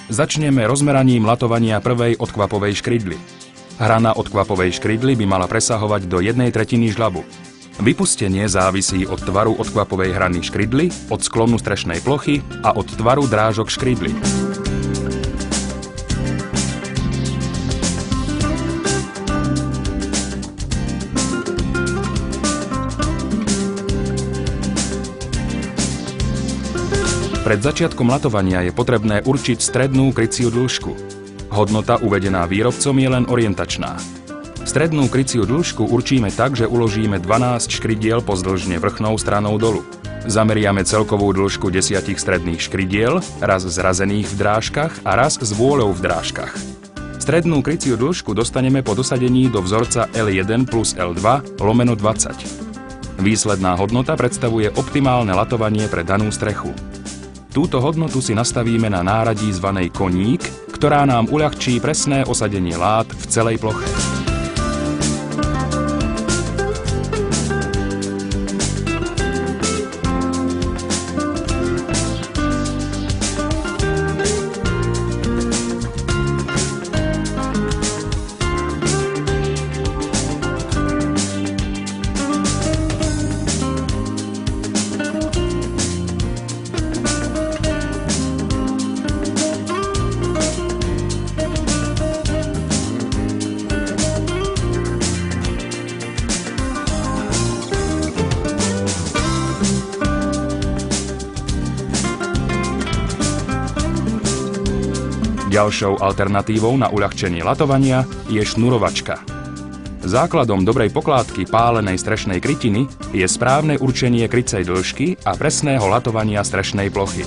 Začneme rozmeraním latovania prvej odkvapovej škrydly. Hrana odkvapovej škrydly by mala presahovať do 1/3 žľabu. Vypustenie závisí od tvaru odkvapovej hrany škrydly, od sklonu strešnej plochy a od tvaru drážok škrydly. Pred začiatkom latovania je potrebné určiť strednú kryciu dĺžku. Hodnota uvedená výrobcom je len orientačná. Strednú kryciu dĺžku určíme tak, že uložíme 12 škrydiel pozdĺžne vrchnou stranou dolu. Zameriame celkovú dĺžku 10 stredných škrydiel, raz zrazených v drážkach a raz s vôľou v drážkach. Strednú kryciu dĺžku dostaneme po dosadení do vzorca L1 plus L2/20. Výsledná hodnota predstavuje optimálne latovanie pre danú strechu. Túto hodnotu si nastavíme na náradí zvanej koník, ktorá nám uľahčí presné osadenie lát v celej ploche. Ďalšou alternatívou na uľahčenie latovania je šnurovačka. Základom dobrej pokládky pálenej strešnej krytiny je správne určenie krycej dĺžky a presného latovania strešnej plochy.